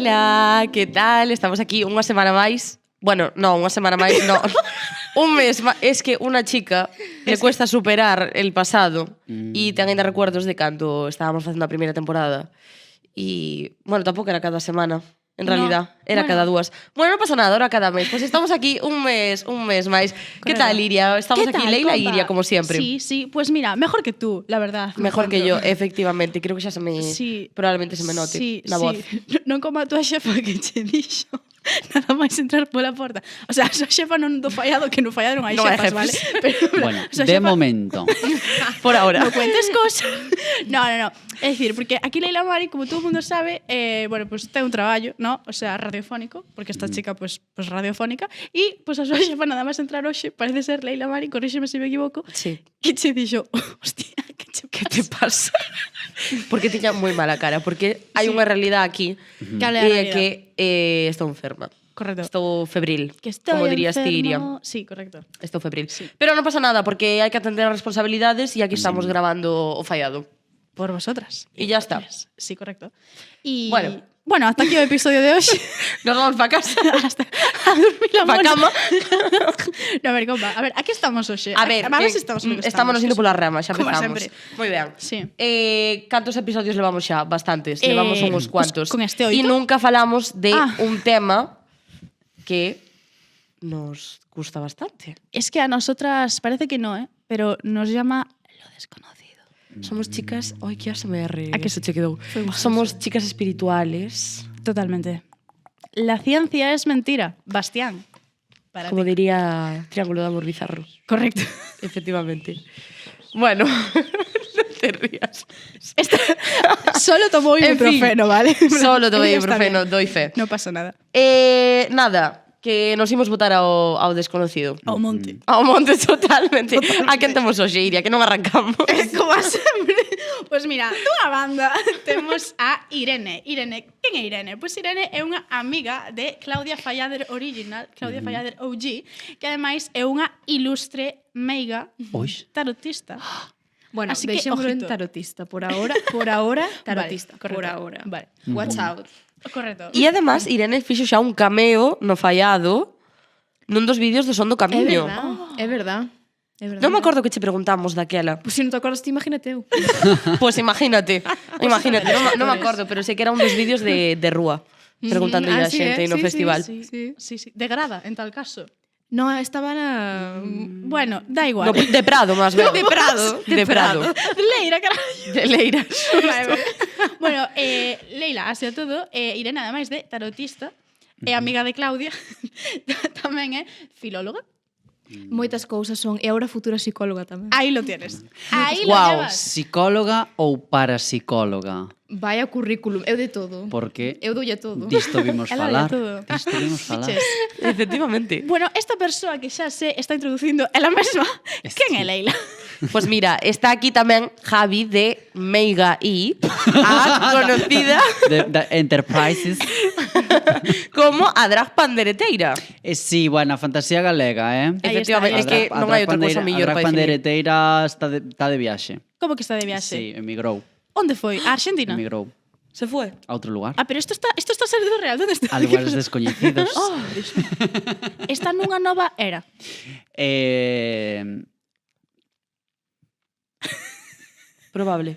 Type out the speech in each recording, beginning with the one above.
Hola, que tal? Estamos aquí unha semana máis. Bueno, no, unha semana máis, no. Un mes máis. Es que unha chica le cuesta superar el pasado e ten ainda recuerdos de cando estábamos facendo a primeira temporada. E, bueno, tampouco era cada semana. En realidad, era cada dúas. Bueno, non pasa nada, ahora cada mes. Pues estamos aquí un mes máis. Que tal, Iria? Estamos aquí, Leila e Iria, como siempre. Sí, pues mira, mejor que tú, la verdad. Mejor que yo, efectivamente. Creo que xa se me... Sí. Probablemente se me note na voz. Non como a tua xefa que che dixo nada máis entrar pola porta. O sea, a súa xefa non do fallado, que non fallaron hai Non hai xefas, vale? jefes. Pero, Bueno, de momento. Por ahora. No cuentes cosas. No. É dicir, porque aquí Leila Mari, como todo o mundo sabe, bueno, pues ten un traballo, ¿no? O sea, radiofónico, porque esta chica, pues radiofónica, e pues a súa xefa nada máis entrar hoxe, parece ser Leila Mari, corríxeme se me equivoco, Sí. que che dixo, hostia, Que te pasa? Porque tiña moi mala cara, porque hai unha realidade aquí Cal é a realidade? que estou enferma. Correcto. Estou febril, Que estoy como dirías ti, Iria. enfermo. Sí, correcto. Estou febril. Sí. Pero non pasa nada, porque hai que atender as responsabilidades e aquí estamos grabando o fallado. Por vosotras. E ya está. Sí, correcto. Y Bueno, hasta aquí o episodio de hoxe. Nos vamos pa casa. Hasta a dormir la Pa mona. cama. No, a ver, compa. A ver, aquí estamos hoxe. A ver, si estamos no que estamos indo pola rama, xa Como empezamos. sempre. Moi ben. Sí. Cantos episodios levamos xa? Bastantes. Levamos uns cuantos. Pues con este E 8. nunca falamos de un tema que nos gusta bastante. Es que a nosotras parece que no, pero nos llama lo desconocido. Somos chicas... Ay, que ASMR. A que se che quedou. Foi guapo. Somos chicas espirituales. Totalmente. La ciencia es mentira. Bastián. Para Como ti. diría Triángulo de Amor Bizarro. Correcto. Efectivamente. Bueno, no te rías. Solo tomó En fin, ibuprofeno, ¿vale? Solo tomei Ya está ibuprofeno, bien. doy fe. No pasa nada. Nada, que nos imos botar ao desconocido. Ao monte. Ao monte totalmente. A quen temos hoxe, Iria, que non arrancamos. Como sempre. Pues mira, dunha banda temos a Irene. Irene, quen é Irene? Pois Irene é unha amiga de Claudia Fallader Original, Claudia Fallader OG, que ademais é unha ilustre meiga Oix. tarotista. Bueno, Así que, deixémoslo en ojito. tarotista. Por ahora, tarotista. Vale, correcto. por ahora. Vale. Watch out. Correcto. E además, Irene fixo xa un cameo no Fallado nun dos vídeos do Son do É Camiño. verdad, é verdad. É verdad. Non me acordo que che preguntamos daquela. Pois se non te acordas, ti imagínate eu. Pois imagínate, non me acordo, pero sei que era un dos vídeos de rúa, preguntando a xente no festival. Sí. Sí. De grada, en tal caso. No, estaba na... Bueno, da igual. No, de Prado, máis ben. De Prado. De Prado. Leira, carallo. De Leira. Bueno, Leila, así a todo, Irene, ademais de tarotista, é amiga de Claudia, tamén é filóloga. Moitas cousas son. E agora futura psicóloga tamén. Aí lo tienes. Aí lo Guau, llevas. Psicóloga ou parapsicóloga? Vaya currículum, eu de todo. Porque Eu doulle todo. disto vimos Ela falar. lle todo. Disto vimos falar. Fiches. Efectivamente. Bueno, esta persoa que xa se está introducindo ela mesma, quen é Leila? Pues mira, está aquí tamén Javi de Meiga I, a conocida De Enterprises. como a drag pandereteira. Sí, bueno, a fantasía galega, Aí Efectivamente, está, é que non hai outra cousa mellor A para drag definir. pandereteira está de viaxe. Como que está de viaxe? Sí, emigrou. Onde foi? A Argentina? Emigrou Se fue. a outro lugar. Ah, pero isto está salido real. Onde está? A lugares descoñecidos. Oh, Dios mío. Está nunha nova era. Probable.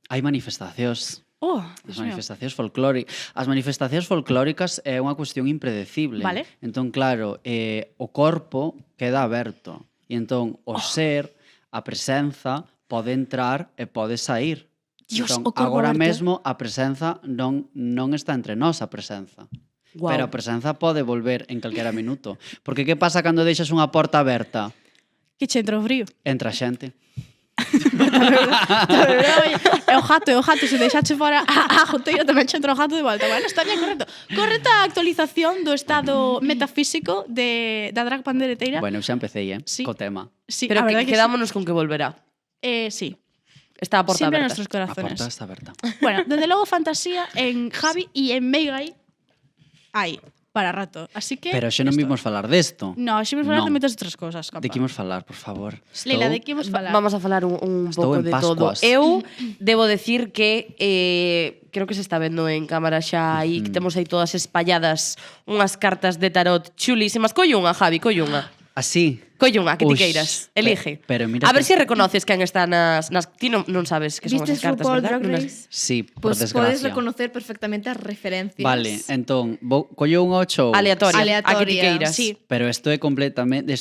Hai manifestacións. Oh, As Dios mío. manifestacións folclóricas. As manifestacións folclóricas é unha cuestión impredecible. Vale. Entón, claro, o corpo queda aberto. E entón, o ser, a presenza, pode entrar e pode sair. Dios, entón, o corpo agora aberto. mesmo a presenza non está entre nós, a presenza. Guau. Pero a presenza pode volver en calquera minuto. Porque que pasa cando deixas unha porta aberta? Que che entra o frío. Entra xente. É o gato, se deixache fora a goteira tamén che entra o gato de volta. Bueno, está bien, correcto. Correcta actualización do estado metafísico da drag pandereteira. Bueno, eu xa empecé, Sí. co tema. Sí, Pero a verdade que quedámonos con que volverá. sí. Está a porta Siempre en aberta. nuestros A corazones. porta está aberta. Bueno, desde logo fantasía en Javi e en Meigai hai. para rato. Así que... Pero xe non isto. vimos falar desto. No, xe vimos falar de Non. moitas outras cosas, capa. De que imos falar, por favor? Leila, de que imos falar? Vamos a falar un Estou pouco en de todo. Pascuas. Eu debo decir que creo que se está vendo en cámara xa aí, que temos aí todas espalladas unhas cartas de tarot chulísimas. Colle unha, Javi, colle unha. Así. Colle unha, que ti Ux, queiras. Elige. pero mira a ver que- se reconoces quen está nas... Ti non sabes que son Vistes esas cartas, RuPaul verdad? Drag Non as- Race? Sí, por Pois podes desgracia. reconocer perfectamente as referencias. Vale, entón, colle un 8. Aleatoria. A que ti Aleatoria, queiras. sí. Pero isto é completamente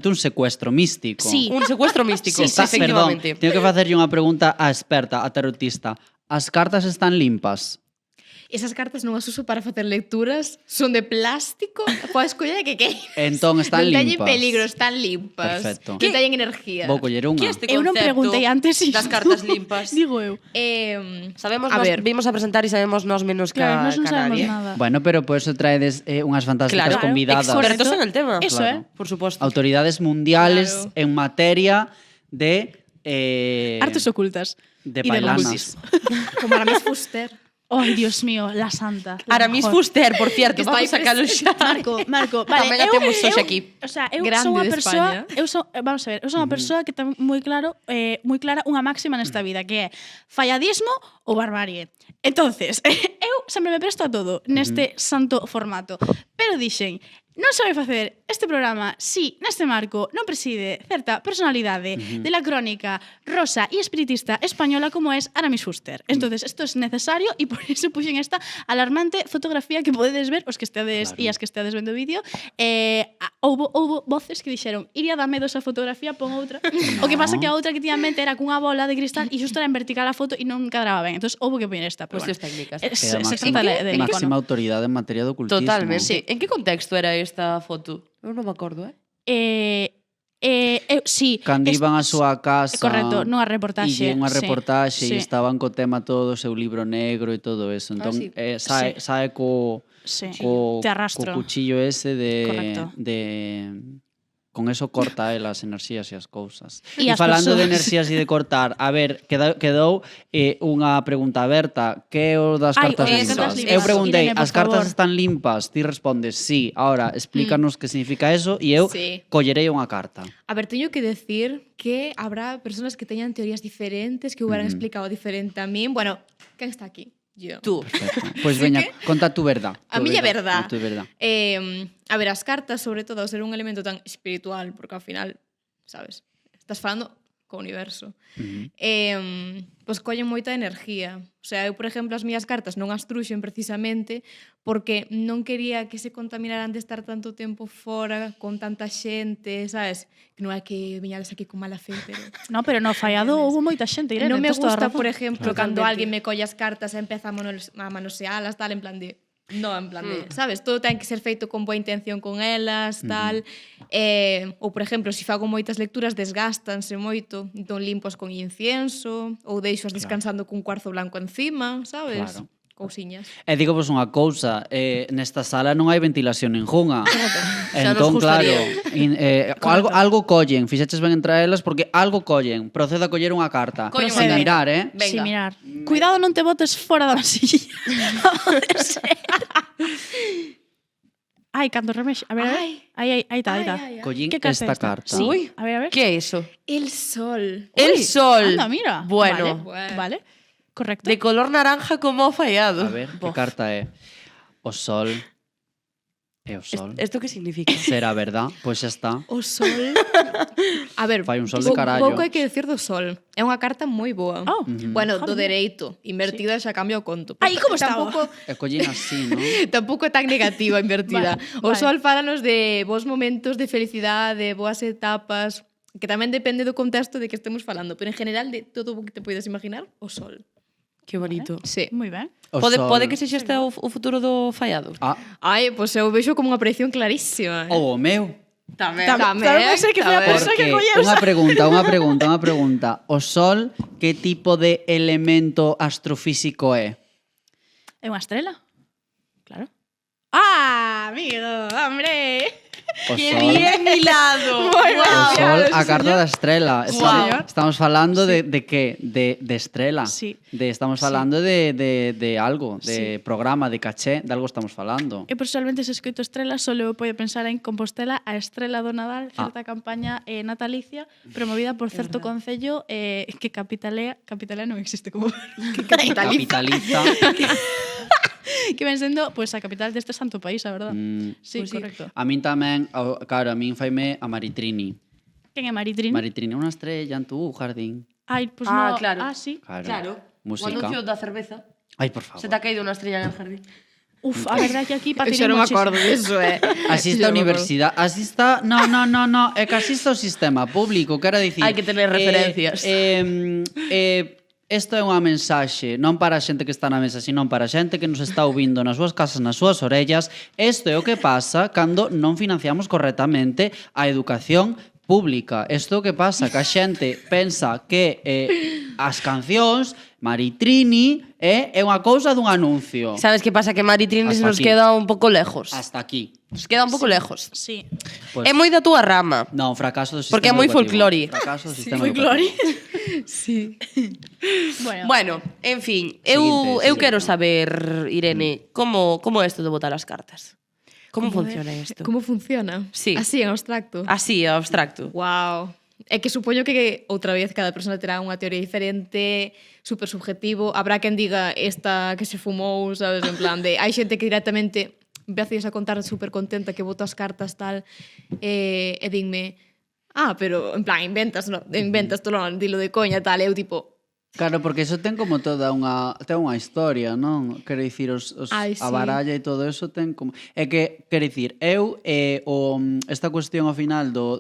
un secuestro místico. Sí. Un secuestro místico, Sí, sí, Perdón, efectivamente. teño que facerlle unha pregunta á experta, á tarotista. As cartas están limpas? Esas cartas non as uso para facer lecturas, son de plástico, podes coller que queiras. Entón, están non teñen limpas. peligro, están limpas. Perfecto. Non teñen energía. Vou coller unha. Que este Eu non concepto preguntei antes isto. das cartas limpas. Digo eu. Sabemos, a nos, ver, vimos a presentar e sabemos nós menos que, Claro, nós non que sabemos nadie. nada. Bueno, pero por eso traedes unhas fantásticas Claro, convidadas. expertos en el tema. Eso, Claro. Por suposto. Autoridades mundiales Claro. en materia de... Artes ocultas. de Y de bailanas. como Aramis Fuster. Ay, Dios mío, la santa. la Aramis mejor. Fuster, por cierto, Que está vamos a aí sacalo xa. Marco, vale, Tamén a temos hoxe aquí. O sea, eu Grande son unha de persoa, España. vamos a ver, eu son unha persoa que ten moi clara unha máxima nesta vida, que é falladismo ou barbarie. Entonces, eu sempre me presto a todo neste santo formato. Pero dixen, non sabe facer este programa si neste marco non preside certa personalidade de la crónica rosa e espiritista española como es Aramis Fuster. Entonces, esto es necesario e por iso puxen esta alarmante fotografía que podedes ver os que estedes Claro. e as que estedes vendo o vídeo. Houbo voces que dixeron, iría dar medo esa fotografía, pon outra. O que pasa que a outra que tiña en mente era cunha bola de cristal e xusto era en vertical a foto e non cadraba ben. Entonces, houbo que poñer esta. Pero Cuestións bueno. técnicas. Se máxima, trata de máxima autoridade en materia de ocultismo. Totalmente. Sí. En que contexto era esta foto? Eu non me acordo, sí. Cando iban a súa casa... Correcto, nunha reportaxe. E unha sí, reportaxe e sí, estaban co tema todo o seu libro negro e todo eso. Entón, sí. sae co sí. co Te arrastro. cuchillo ese Correcto. con eso corta el as enerxías e as cousas. E E as falando de persoas. enerxías e de cortar, a ver, quedou unha pregunta aberta. Que é o das Ai, cartas o das limpas? cartas limpas. Eu preguntei, Irene, por as cartas favor. están limpas? Ti respondes, sí. Ahora, explícanos que significa eso e eu Sí. collerei unha carta. A ver, teño que decir que habrá personas que teñan teorías diferentes, que hubieran explicado diferente a min. Bueno, quen está aquí? Yo. Tú. Perfecto. Pois veña, conta tu verdad. A miña verdad. Tu verdad. A ver, as cartas, sobre todo, ao ser un elemento tan espiritual, porque ao final, sabes, estás falando co universo. Pois collen moita energía. O sea, eu, por exemplo, as miñas cartas non as truxen precisamente porque non quería que se contaminaran de estar tanto tempo fora con tanta xente, sabes? Que non é que viñades aquí con mala fe, pero... No, pero no fallado houve moita xente, Irene. Non me tes toda a gusta, razón. por ejemplo, Claro. cando alguén me colle as cartas e empeza a manosealas, tal, en plan de... No, en plan de, sabes, todo ten que ser feito con boa intención con elas, tal. Ou, por exemplo, se fago moitas lecturas, desgástanse moito, entón limpos con incienso, ou deixos descansando cun cuarzo blanco encima, sabes? Claro. Cousiñas. E digo vos unha cousa, nesta sala non hai ventilación ningunha. Xa Entón, nos claro, gustaría. algo collen, fixeches ben entre elas porque algo collen. Proceda a coller unha carta. Colle Sin unha mirar, Venga. Sí, mirar. Cuidado, non te botes fora da vasilla. Ai, cando remexe. A ver, a ver. Aí está, aí está. Collín Que carta é esta carta. Sí. Uy, A ver, a ver. que é eso? El sol. El sol. Anda, mira. Bueno, Vale. Correcto. de color naranja como o fallado. A ver, que Bof. carta é? O sol. É o sol. ¿Esto qué significa? Será verdad? Pois xa está. O sol. A ver, Fai un sol de carallo. pouco hai que decir do sol. É unha carta moi boa. Oh. Bueno, do dereito. Invertida xa cambia o conto. Ai, como estaba? Tampouco, E collín así, non? tampouco é tan negativa invertida. Vale, O vale. sol fálanos de bons momentos de felicidade, boas etapas, que tamén depende do contexto de que estemos falando, pero en general de todo o que te podes imaginar, o sol. Qué bonito. Sí. Moi ben. O Pode, sol. pode que sexa este o futuro do fallado? Ah, Ai, pois eu vexo como unha predicción clarísima. ou o meu. Tamén. Tamén, Tamén sei que foi a tamén. persoa que Porque, colleu. unha pregunta. O sol, que tipo de elemento astrofísico é? É unha estrela? Claro. Ah, amigo, hombre. O ¡Qué sol. bien hilado! Moi O ben. sol, Sí, a carta señor. da estrela. Guau. Estamos falando de que? De estrela. Sí. Estamos falando de algo, de programa, de caché, de algo estamos falando. E personalmente se escoito estrela solo eu podo pensar en Compostela, a estrela do Nadal, certa campaña natalicia promovida por certo concello que capitalea non existe como Capitaliza. que ven sendo pois a capital deste santo país, a verdad. Sí, Pois sí. correcto. A min tamén, claro, a min faime a Maritrini. Quen é Maritrín? Maritrini, unha estrella en tu jardín. Ai, pois Ah, no. claro. Ah, sí. Claro. O Música. anuncio da cerveza. Ai, por favor. Se te ha caído unha estrella en el jardín. Uf, a verdade que aquí Yo patiné non me muchísimo. acordo disso, Así está a universidade, así está... No, é que así está o sistema público, quero dicir... Hai que tener referencias. Isto é unha mensaxe non para a xente que está na mesa, sino para a xente que nos está ouvindo nas súas casas, nas súas orellas. Isto é o que pasa cando non financiamos correctamente a educación pública. Isto é o que pasa, que a xente pensa que as cancións Maritrini é unha cousa dun anuncio. Sabes que pasa? Que Maritrini Hasta nos aquí. queda un pouco lejos. Hasta aquí. Nos queda un pouco lejos. Sí. Pues, É moi da túa rama. non, fracaso do sistema Porque é moi educativo. folclore. Fracaso do sistema Folclore. educativo. Sí. Bueno, Bueno, en fin, Seguinte, eu seguinte. quero saber, Irene, como é isto de botar as cartas? Como funciona isto? Como funciona? Sí. Así, en abstracto. Así, abstracto. Wow. É que supoño que outra vez cada persona terá unha teoría diferente, super subjetivo. Habrá quen diga esta que se fumou, sabes, en plan de... Hai xente que directamente empezas a contar super contenta que boto as cartas tal e dinme pero en plan inventas tolo, dilo de coña tal, eu tipo Claro, porque iso ten como toda unha historia, non? Quero dicir, Ai, sí. a baralla e todo eso ten como... É que, quero dicir, esta cuestión ao final do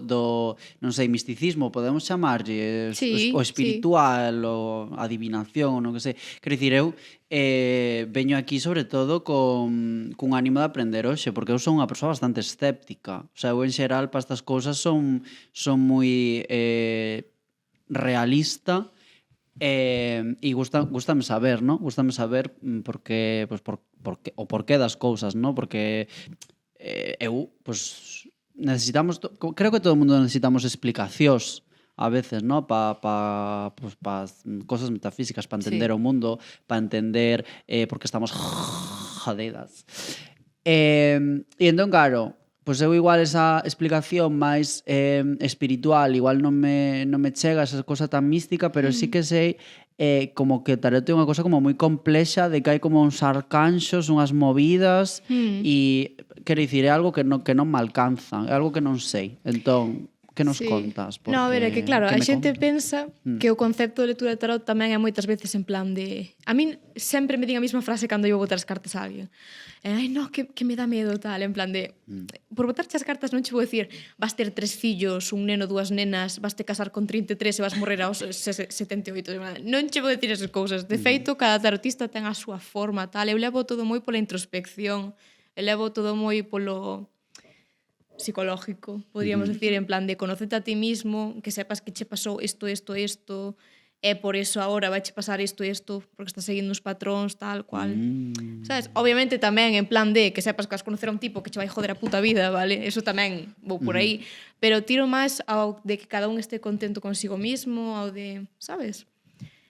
non sei, misticismo, podemos chamarlle, Sí, o espiritual, o adivinación, ou non que sei. Quero dicir, eu veño aquí sobre todo cun ánimo de aprender hoxe, porque eu son unha persoa bastante escéptica. O sea, eu en xeral para estas cousas son moi realista. E gustame saber, ¿no? Gustame saber por qué das cousas, ¿no? Porque eu, pues, necesitamos, creo que todo o mundo necesitamos explicacións a veces, ¿no? Pa cosas metafísicas, para entender o mundo, para entender por que estamos jodidas. E entón, claro, pois eu igual esa explicación máis espiritual igual non me chega esa cosa tan mística, pero sí que sei como que o tarot é unha cosa como moi complexa, de que hai como uns arcanxos, unhas movidas e quero dicir, é algo que non me alcanza, é algo que non sei. Entón, que nos contas? No, a ver, é que claro, a xente contas? pensa que o concepto de lectura de tarot tamén é moitas veces en plan de... A min sempre me din a mesma frase cando eu vou botar as cartas a alguén. Ai, no, que me dá medo, tal, en plan de... Por botarche as cartas non che vou decir vas ter 3 fillos, un neno, 2 nenas, vas te casar con 33 e vas morrer aos 78. Non che vou decir esas cousas. De feito, cada tarotista ten a súa forma, tal. Eu levo todo moi pola introspección. Eu levo todo moi polo psicológico, podríamos decir, en plan de conocerte a ti mismo, que sepas que che pasou isto, e por eso agora vai che pasar isto, porque estás seguindo uns patróns, tal cual. Sabes? Obviamente tamén en plan de que sepas que vas conocer a un tipo que che vai joder a puta vida, vale? Eso tamén vou por aí. Pero tiro máis ao de que cada un este contento consigo mismo, ao de, sabes?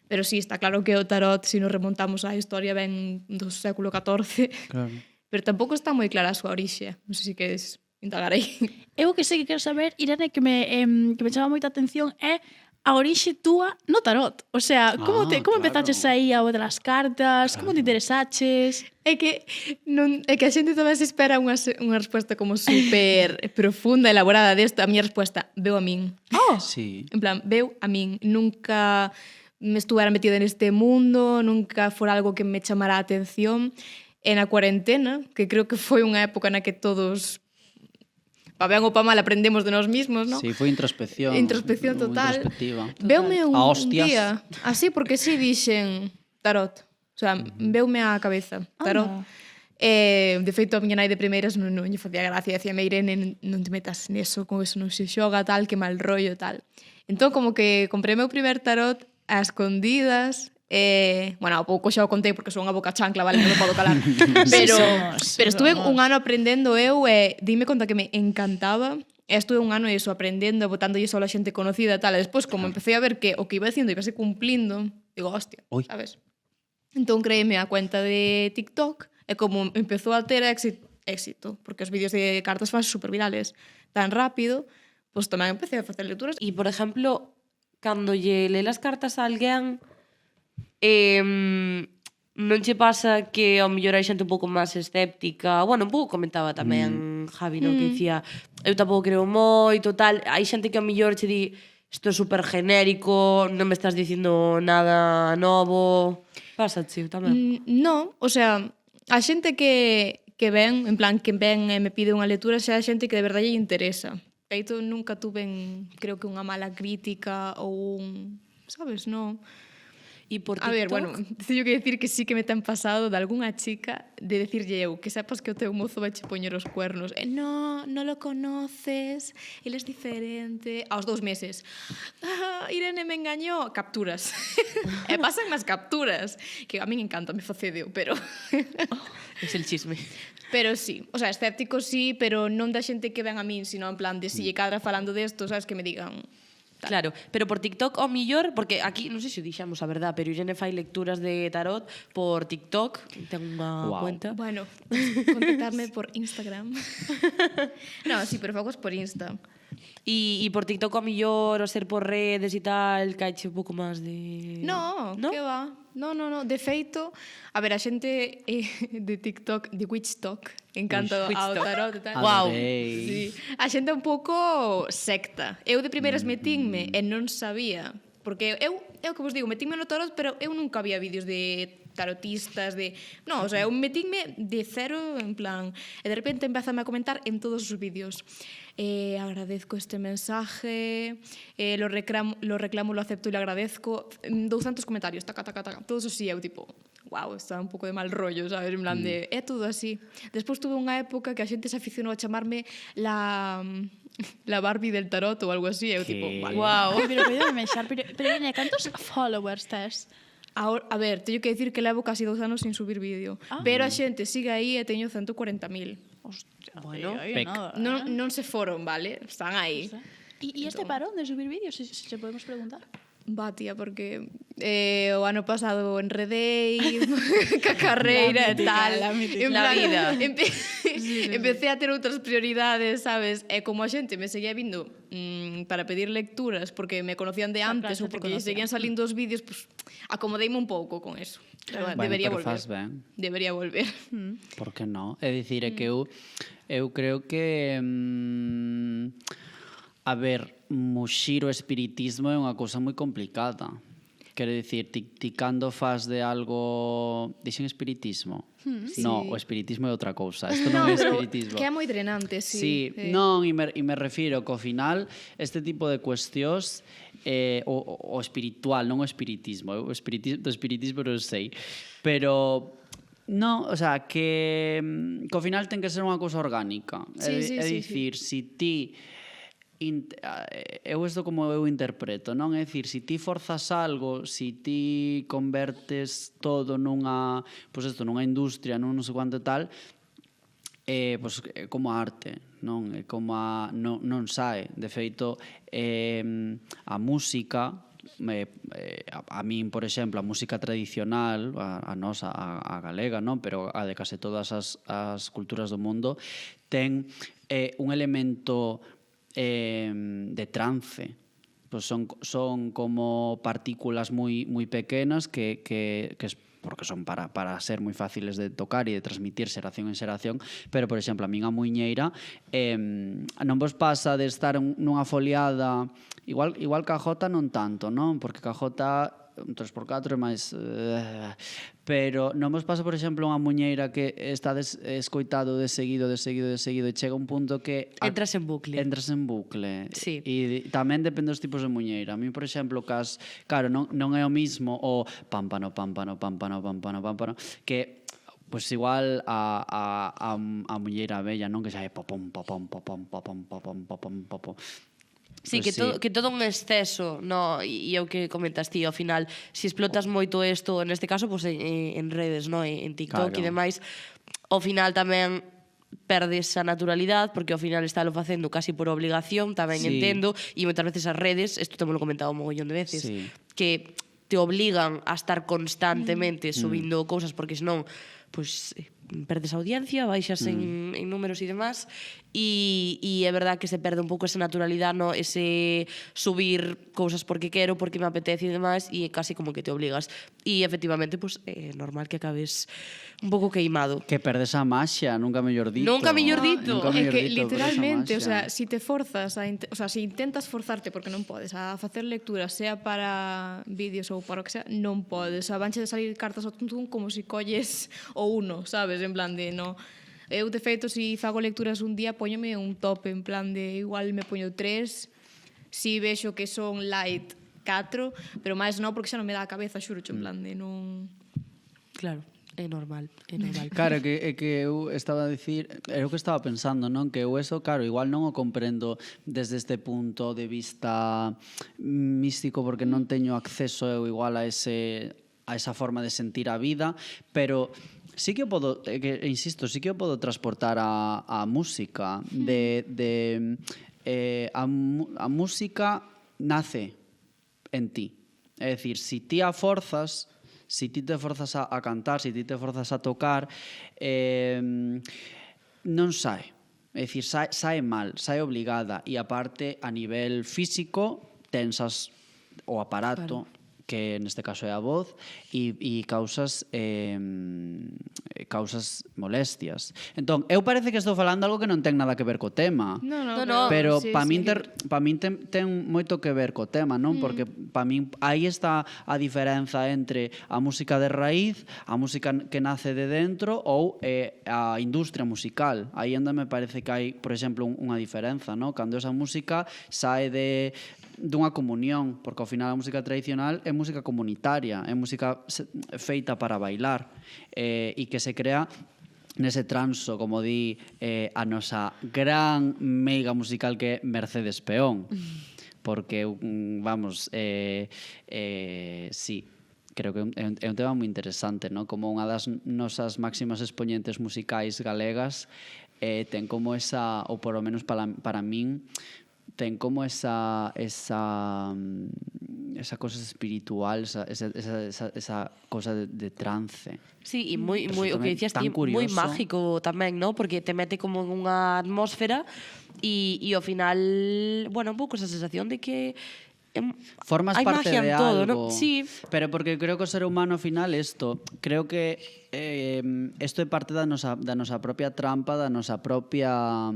Pero sí, está claro que o tarot, se nos remontamos á historia, ven do século XIV. Claro. Pero tampouco está moi clara a súa orixe. Non sei se queres indagar aí. eu que sei que quero saber, Irene, que me chama moita atención é a orixe túa no tarot. O sea, como claro. empezaches aí a botar as cartas? Como te interesaches? É que a xente tamén se espera unha resposta como super profunda, elaborada desto. A miña resposta, veu a min. Sí. En plan, veu a min. Nunca me estuvera metida neste mundo, nunca fora algo que me chamara a atención. E na cuarentena, que creo que foi unha época na que todos... pa ben ou pa mal aprendemos de nós mismos, ¿no? Sí, foi introspección. Introspección total. Introspectiva. Veume un A hostias. día, así porque si dixen tarot. O sea, veume a cabeza, tarot. De feito, a miña nai de primeiras non lle facía gracia, decía, Irene, non te metas neso, con eso non se xoga, tal, que mal rollo, tal. Entón, como que comprei meu primer tarot a escondidas Bueno, a pouco xa o contei porque son unha boca chancla, vale, non me podo calar. Pero estuve un ano aprendendo eu e dime conta que me encantaba. E estuve un ano iso aprendendo, botándolle só a xente conocida e tal. E despois, como empecé a ver que o que iba dicindo iba se cumplindo, digo, hostia, sabes? Entón creéme a cuenta de TikTok e como empezou a ter éxito, porque os vídeos de cartas fan super virales tan rápido, pois tamén empecé a facer lecturas. E, por exemplo, cando lle lee as cartas a alguén, non che pasa que ao mellor hai xente un pouco máis escéptica? Bueno, un pouco comentaba tamén Javi, no? Que dicía, eu tampouco creo moito, tal. Hai xente que ao mellor che di, isto é super genérico, non me estás dicindo nada novo. Pásache tamén. Non, o sea, a xente que ven, en plan, que ven e me pide unha lectura, xa a xente que de verdade lle interesa. Feito, nunca tuve, creo que unha mala crítica ou un... Sabes, non? E por TikTok? A ver, bueno, teño que decir que sí que me ten pasado de algunha chica de decirlle eu que sepas que o teu mozo vai che poñer os cuernos. No, non lo conoces, él es diferente. Aos 2 meses. Irene me engañó. Capturas. E pasan máis capturas. Que a min encanta, me facedeo, pero... Es el chisme. Pero sí, o sea, escéptico sí, pero non da xente que ven a min, sino en plan de si lle cadra falando desto, sabes, que me digan... Tal. Claro, pero por TikTok ao millor, porque aquí, non sei se o dixamos a verdad, pero Irene fai lecturas de tarot por TikTok, ten unha cuenta. Bueno, contactarme por Instagram. No, sí, pero focos por Insta. E por TikTok ao millor, o ser por redes e tal, caiche un pouco máis de... No, que va. No. De feito, a ver, a xente de TikTok, de Witchtalk, encanta ao tarot e tal. Wow. Sí. A xente un pouco secta. Eu de primeiras metinme e non sabía, porque eu que vos digo, metinme no tarot, pero eu nunca había vídeos de tarotistas, de... No, o sea, eu metinme de cero, en plan... E de repente empezame a comentar en todos os vídeos. Agradezco este mensaje, lo reclamo, lo acepto y lo agradezco. 200 comentarios, taca. Todos así, eu tipo... Wow, está un pouco de mal rollo, sabes? En plan de... É todo así. Despois tuve unha época que a xente se aficionou a chamarme la Barbie del tarot ou algo así. Eu tipo... Wow. Pero Irene, cantos followers tes? A ver, teño que decir que levo casi 2 anos sin subir vídeo. Pero a xente sigue aí e teño 140.000. Hostia, Bueno, nada, Non se foron, vale? Están aí. E este parón de subir vídeos, si se podemos preguntar? Va, tía, porque o ano pasado enredei ca carreira e tal. La mítica. En La plan, vida. Empecé a ter outras prioridades, sabes? E como a xente me seguía vindo para pedir lecturas porque me conocían de antes ou porque lle seguían salindo os vídeos, pues, acomodeime un pouco con eso. Bueno, Debería pero volver. faz ben. Debería volver. Por que non? É dicir, é que eu creo que... a ver, muxir o espiritismo é unha cousa moi complicada. Quero dicir, ti cando fas de algo... Dixen espiritismo? No, o espiritismo é outra cousa. Isto non é espiritismo. Que é moi drenante, sí. Sí, non, e me refiro que ao final este tipo de cuestións o espiritual, non o espiritismo. O espiritismo non sei. Pero... Non, o sea, que ao final ten que ser unha cousa orgánica. É dicir, si ti... eu isto como eu interpreto, non? É dicir, si ti forzas algo, si ti convertes todo nunha, pois isto, nunha industria, non sei quanto tal, pois é como a arte, non? É como a non sae, de feito, a música a min, por exemplo, a música tradicional, a nosa, a galega, non? Pero a de case todas as culturas do mundo, ten un elemento de trance. Pues son como partículas moi pequenas que porque son para ser moi fáciles de tocar e de transmitir xeración en xeración, pero, por exemplo, a min a muiñeira non vos pasa de estar nunha foliada igual que a jota non tanto, non? Porque a jota un 3x4 é máis... pero non vos pasa, por exemplo, unha muñeira que estades escoitado de seguido e chega un punto que... Entras en bucle. Sí. E tamén depende dos tipos de muñeira. A mí, por exemplo, claro, non é o mismo o pámpano, que pois igual a muñeira bella, non? Que xa é popom. Sí, Pois que todo un exceso, no, e é o que comentas ti, ao final, se explotas moito isto, neste caso, pues, en redes, no, en TikTok Claro. e demais, ao final tamén perdes a naturalidade, porque ao final estálo facendo casi por obligación, tamén Sí. entendo, e moitas veces as redes, isto tamén lo comentado un mogollón de veces, Sí. que te obligan a estar constantemente subindo cousas, porque senón, pues, perdes audiencia, baixas en números e demás, e é verdad que se perde un pouco esa naturalidade, no, ese subir cousas porque quero, porque me apetece e demás, e casi como que te obligas. E efectivamente, pues, é normal que acabes un pouco queimado. Que perdes a maxia, nunca mellor dito. Nunca mellor dito. Nunca É mellor que dito, perdes a literalmente, o maxia. sea, si te forzas o sea, si intentas forzarte porque non podes a facer lecturas, sea para vídeos ou para o que sea, non podes. O sea, vanche de salir cartas ao tuntún como si colles o uno, sabes? En plan de, no. Eu, de feito, si fago lecturas un día, poñome un tope, en plan de, igual me poño 3, si vexo que son light 4, pero máis non, porque xa non me dá a cabeza, xuro, en plan de, non... Claro, é normal, é normal. Claro, é que eu estaba a dicir, é o que estaba pensando, non? Que eu eso, claro, igual non o comprendo desde este punto de vista místico, porque non teño acceso eu igual a esa forma de sentir a vida, pero sí que o podo, insisto, sí que o podo transportar a música, a música nace en ti. É dicir, si ti a forzas, si ti te forzas a cantar, si ti te forzas a tocar, non sae. É dicir, sae mal, sae obligada. E aparte, a nivel físico, tensas o aparato, claro, que neste caso é a voz, e causas molestias. Entón, eu parece que estou falando algo que non ten nada que ver co tema. No, Pero sí, para sí. min ten moito que ver co tema, non? Porque para min aí está a diferenza entre a música de raíz, a música que nace de dentro ou a industria musical. Aí onde me parece que hai, por exemplo, unha diferenza, non? Cando esa música sae dunha comunión, porque ao final a música tradicional é música comunitaria, é música feita para bailar, e que se crea nese transo, como di a nosa gran meiga musical que é Mercedes Peón, porque, vamos, sí, creo que é un tema moi interesante, ¿no? Como unha das nosas máximas expoñentes musicais galegas ten como esa, ou por lo menos para min, ten como esa cosa espiritual, esa cosa de trance. Sí, e moi o que dicías ti, curioso. moi mágico tamén, ¿no? Porque te mete como en unha atmósfera e ao final, bueno, un pouco esa sensación de que formas hai parte magia de en todo, algo. ¿no? Sí. Pero porque creo que o ser humano ao final creo que isto é parte da nosa propia trampa, da nosa propia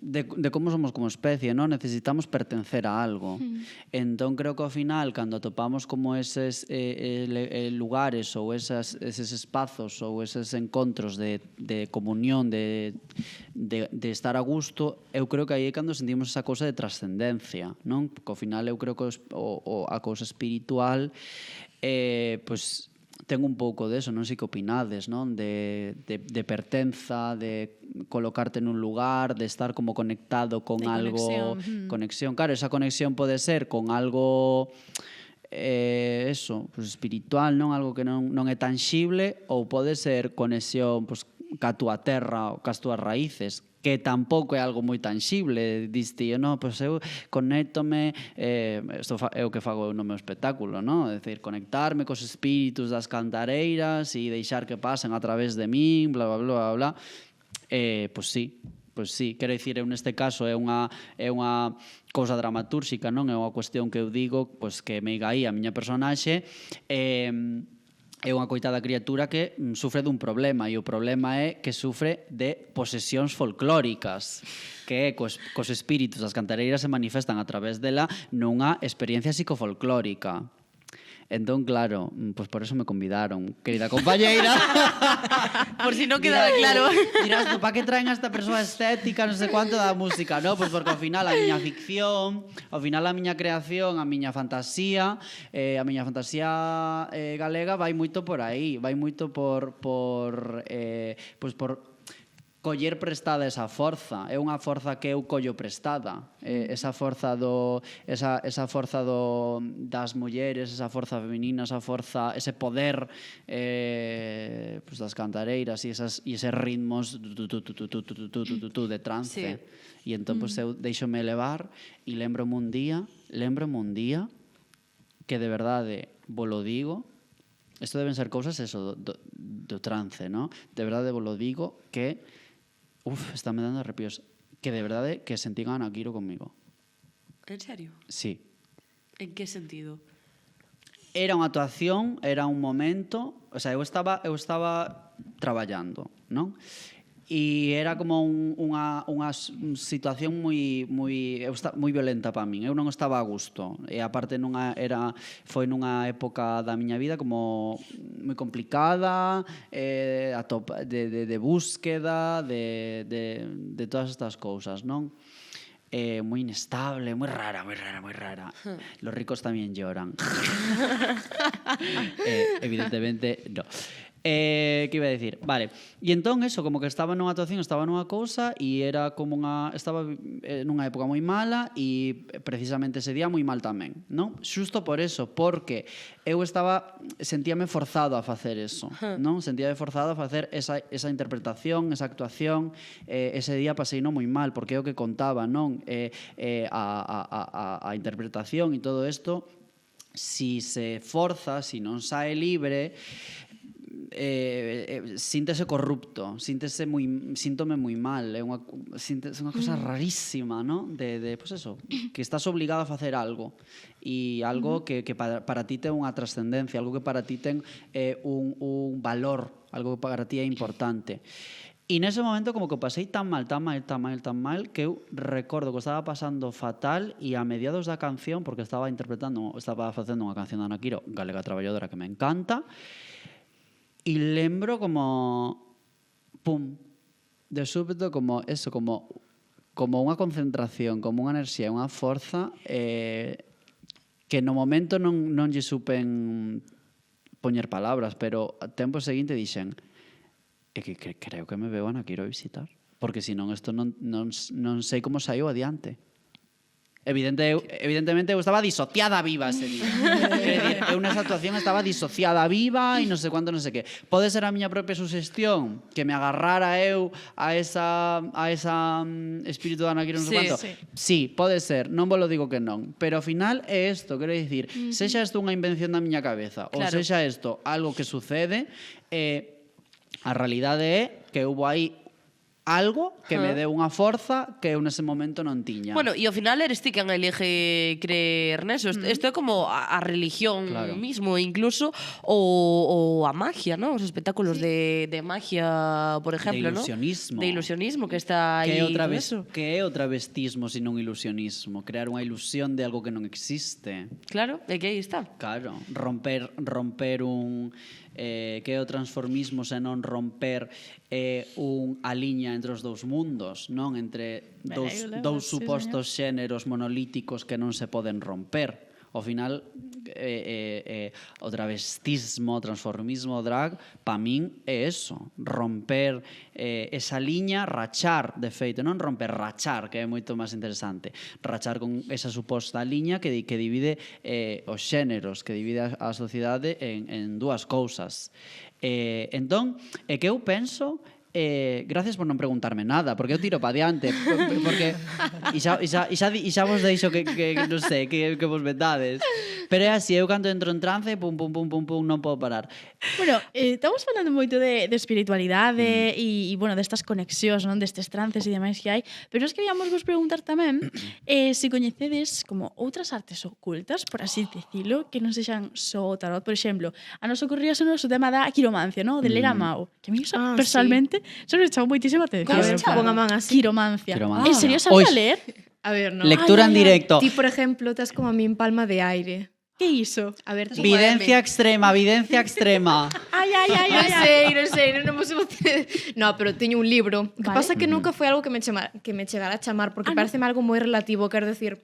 de como somos como especie, ¿no? Necesitamos pertencer a algo. Entón creo que ao final, cando atopamos como eses lugares ou eses espazos ou eses encontros de comunión, de estar a gusto, eu creo que aí é cando sentimos esa cousa de trascendencia, non? Porque ao final eu creo que a cousa espiritual pois ten un pouco deso, non sei que opinades, non? De pertenza, de colocarte nun lugar, de estar como conectado con algo, conexión. Claro, esa conexión pode ser con algo eso, pues espiritual, non? Algo que non é tangible, ou pode ser conexión pues ca túa terra, cas túas raíces, que tampouco é algo moi tangible. Diste, no, pois eu conéctome, isto é o que fago no meu espectáculo, no? É dicir, conectarme cos espíritus das cantareiras e deixar que pasen a través de min, bla, bla, bla, bla, bla. Pois sí, quero dicir, eu neste caso é unha cousa dramatúrxica, non? É unha cuestión que eu digo, pois que me aí a miña personaxe, é unha coitada criatura que sufre dun problema, e o problema é que sufre de posesións folclóricas, que é cos espíritus das cantareiras se manifestan a través dela nunha experiencia psicofolclórica. Entón, claro, pois por eso me convidaron, querida compañeira. Por si non quedaba claro. Dirás, para que traen a esta persoa estética, non sei cuánto da música, no? Pois porque ao final a miña ficción, ao final a miña creación, a miña fantasía galega vai moito por aí, vai moito por coller prestada esa forza. É unha forza que eu collo prestada. Esa forza das mulleres, esa forza feminina, ese poder pues das cantareiras e eses ritmos de trance. E entón pues, eu deixome levar e lembrome un día que de verdade volo digo. Isto deben ser cousas eso do trance, ¿no? De verdade volo digo que está me dando arrepios. Que de verdade que sentín a Ana Quiro comigo. En serio? Sí. En que sentido? Era unha actuación, era un momento, o sea, eu estaba traballando, non? E era como unha situación moi violenta para min. Eu non estaba a gusto. E aparte foi nunha época da miña vida como moi complicada, de búsqueda, de todas estas cousas, non? Moi inestable, moi rara. Los ricos tamén lloran. Evidentemente, no. Que iba a decir? Vale. E entón, eso, como que estaba nunha actuación, estaba nunha cousa e era como estaba nunha época moi mala e precisamente ese día moi mal tamén, non? Xusto por eso, porque eu sentíame forzado a facer eso, non? Sentíame forzado a facer esa interpretación, esa actuación. Ese día pasei non moi mal, porque é o que contaba, non? A interpretación e todo isto, si se forza, si non sae libre, síntese corrupto, síntome moi mal, é unha cosa rarísima, ¿no? Pues eso, que estás obligado a facer algo e algo que para ti ten unha trascendencia, algo que para ti ten un valor, algo que para ti é importante. E nese momento como que pasei tan mal que eu recordo que estaba pasando fatal e a mediados da canción, porque estaba facendo unha canción de Ana Quiro, galega traballadora, que me encanta. E lembro como de súpeto como unha concentración, como unha enerxía, unha forza que no momento non lle supen poñer palabras, pero a tempo seguinte dixen que creo que me veo Ana Quiro visitar, porque senón isto non sei como saiu adiante. Evidentemente eu estaba disociada viva ese día. Eu nesa actuación estaba disociada viva e non sei cuánto, non sei que. Pode ser a miña propia sugestión que me agarrara eu a esa espírito de Ana Quiro, non sei cuánto. Sí, pode ser, non vos lo digo que non. Pero ao final é isto, quero dicir, sexa isto unha invención da miña cabeza ou sexa isto algo que sucede, a realidade é que houve aí algo que me deu unha forza que eu nese momento non tiña. Bueno, e ao final eres ti quen elige creer neso. Isto é como a religión mismo, incluso o a magia, ¿no? Os espectáculos de magia, por exemplo, ¿no? De ilusionismo que está aí. Que é o travestismo senón ilusionismo? Crear unha ilusión de algo que non existe. Claro, é que aí está. Claro, romper un... que é o transformismo senón romper a liña entre os dous mundos, non? Entre dous supostos xéneros monolíticos que non se poden romper. Ao final, o travestismo, o transformismo, o drag, pa min é eso, romper esa liña, rachar, de feito, non romper, rachar, que é moito máis interesante, rachar con esa suposta liña que divide os xéneros, que divide a sociedade en dúas cousas. Entón, é que eu penso... gracias por non preguntarme nada, porque eu tiro pa diante, porque e xa vos deixo que non sei, que vos vetades. Pero é así, eu cando entro en trance, pum, non podo parar. Bueno, estamos falando moito de espiritualidade e bueno, destas conexións, non, destes trances e demais que hai, pero nós queríamos vos preguntar tamén se coñecedes como outras artes ocultas, por así dicilo, que non sexan só o tarot. Por exemplo, a nos ocorría o noso tema da quiromancia, non, de ler a mao, que a mí personalmente eso me chama moitísima atención. Como se chama? Con a man así. Quiromancia. En serio, sabía ler? A ver, no. Lectura en directo. Ti, por ejemplo, estás como a min palma de aire. Que iso? A ver, Videncia extrema. Non sei, non vos emociones. No, pero teño un libro. Que pasa que nunca foi algo que me chegara a chamar, porque pareceme algo moi relativo, quero decir,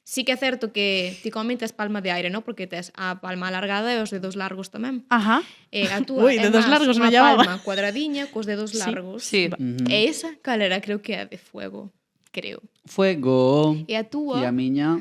Sí que é certo que ti comentas palma de aire, ¿no? Porque tes a palma alargada e os dedos largos tamén. Ajá. E a túa Ui, é dedos máis largos unha me llamaba. palma cuadradiña cos dedos largos. Sí. E esa calera creo que é de fuego, creo. Fuego. E a túa E a miña...